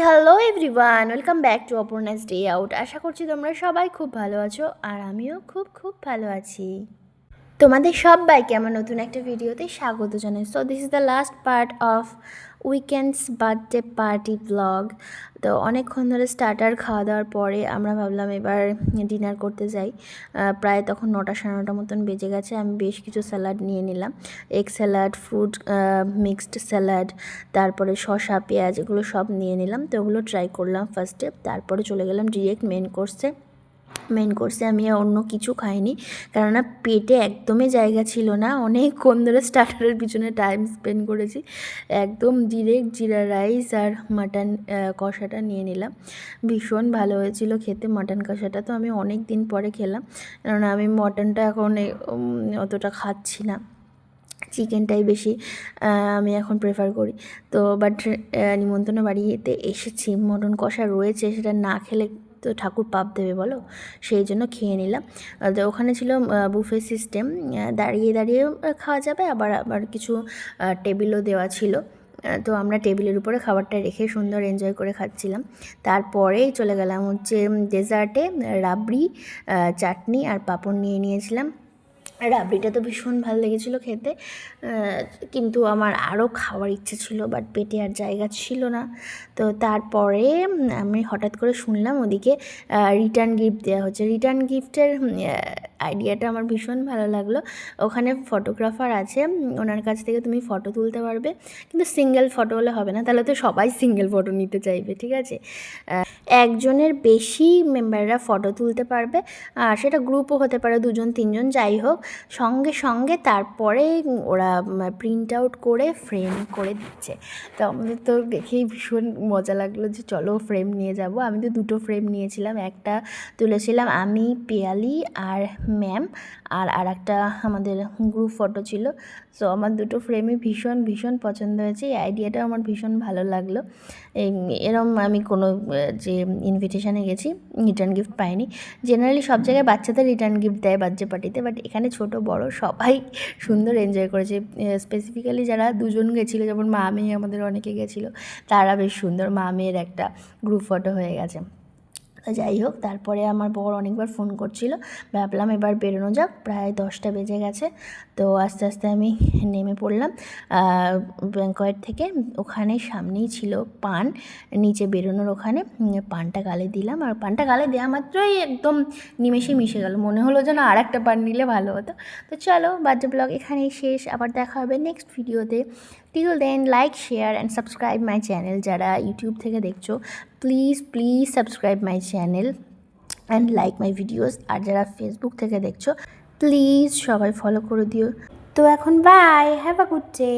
Hello everyone, welcome back to Aparna's day out. আশা করছি তোমরা সবাই খুব ভালো আছো আর আমিও খুব ভালো আছি। তোমাদের সবাইকে আমার নতুন একটা ভিডিওতে স্বাগত জানাই। So this is the last part of weekends birthday party blog. তো অনেকক্ষণ ধরে স্টার্টার খাওয়া দাওয়ার পরে আমরা ভাবলাম এবার ডিনার করতে যাই। প্রায় তখন 9টা 9:30 মতন বেজে গেছে। আমি বেশ কিছু স্যালাড নিয়ে নিলাম, egg salad, fruit mixed salad, তারপরে শসা, পেঁয়াজ, এগুলো সব নিয়ে নিলাম। তো ওগুলো ট্রাই করলাম ফার্স্টে, তারপরে চলে গেলাম ডিরেক্ট মেন কোর্সে। আমি অন্য কিছু খাইনি, কেননা পেটে একদমই জায়গা ছিল না। অনেকক্ষণ ধরে স্টার্টারের পিছনে টাইম স্পেন্ড করেছি। একদম ডিরেক্ট জিরা রাইস আর মাটন কষাটা নিয়ে নিলাম। ভীষণ ভালো হয়েছিল খেতে মাটন কষাটা। তো আমি অনেক দিন পরে খেলাম, কেননা আমি মটনটা এখন অতটা খাচ্ছি না, চিকেনটাই বেশি আমি এখন প্রেফার করি। তো বাট নিমন্ত্রণ বাড়িতে এসেছি, মটন কষা রয়েছে, সেটা না খেলে তো ঠাকুর পাপ দেবে বলো, সেই জন্য খেয়ে নিলাম। তো ওখানে ছিল বুফে সিস্টেম, দাঁড়িয়ে দাঁড়িয়ে খাওয়া যাবে, আবার কিছু টেবিলও দেওয়া ছিল। তো আমরা টেবিলের উপরে খাবারটা রেখে সুন্দর এনজয় করে খাচ্ছিলাম। তারপরেই চলে গেলাম হচ্ছে ডেজার্টে। রাবড়ি, চাটনি আর পাঁপড় নিয়ে নিয়েছিলাম। রাবড়িটা তো ভীষণ ভালো লেগেছিলো খেতে, কিন্তু আমার আরও খাওয়ার ইচ্ছে ছিল, বাট পেটে আর জায়গা ছিল না। তো তারপরে আমি হঠাৎ করে শুনলাম ওদিকে রিটার্ন গিফট দেওয়া হচ্ছে। রিটার্ন গিফটের আইডিয়াটা আমার ভীষণ ভালো লাগলো। ওখানে ফটোগ্রাফার আছে, ওনার কাছ থেকে তুমি ফটো তুলতে পারবে, কিন্তু সিঙ্গেল ফটো হলে হবে না, তাহলে তো সবাই সিঙ্গেল ফটো নিতে চাইবে, ঠিক আছে। একজনের বেশি মেম্বাররা ফটো তুলতে পারবে, আর সেটা গ্রুপও হতে পারে, 2জন 3জন যাই হোক, সঙ্গে তারপরে ওরা প্রিন্ট আউট করে ফ্রেম করে দিচ্ছে। তো আমাদের তো দেখেই ভীষণ মজা লাগলো যে চলো ফ্রেম নিয়ে যাব। আমি তো 2টো ফ্রেম নিয়েছিলাম, একটা তুলেছিলাম আমি, পিয়ালি আর ম্যাম, আর একটা আমাদের গ্রুপ ফটো ছিল। সো আমার 2টো ফ্রেমই ভীষণ পছন্দ হয়েছে। এই আইডিয়াটা আমার ভীষণ ভালো লাগলো। এরম আমি কোনো যে ইনভিটেশানে গেছি রিটার্ন গিফট পাইনি। জেনারেলি সব জায়গায় বাচ্চাদের রিটার্ন গিফট দেয় বার্থডে পার্টিতে, বাট এখানে ছোট বড় সবাই সুন্দর এনজয় করেছে। স্পেসিফিক্যালি যারা 2জন গেছিলো, যেমন মা মেয়ে আমাদের অনেকে গেছিলো, তারা বেশ সুন্দর মা মেয়ের একটা গ্রুপ ফটো হয়ে গেছে। যাই হোক, তারপরে আমার বর অনেকবার ফোন করছিল, ভাবলাম এবার বেরোনো যাক, প্রায় 10টা বেজে গেছে। তো আস্তে আস্তে আমি নেমে পড়লাম ব্যাঙ্কয়েট থেকে। ওখানে সামনেই ছিল পান, নিচে বেরোনোর ওখানে পানটা গালে দিলাম, আর পানটা গালে দেওয়া মাত্রই একদম নিমেষে মিশে গেল, মনে হলো যেন আর একটা পান নিলে ভালো হতো। তো চলো, বার্থডে ব্লগ এখানেই শেষ, আবার দেখা হবে নেক্সট ভিডিওতে। Till then like, share and subscribe my channel. যারা ইউটিউব থেকে দেখছো, please subscribe my channel and like my videos. আর যারা ফেসবুক থেকে দেখছো, প্লিজ সবাই ফলো করে দিও। তো এখন bye, have a good day.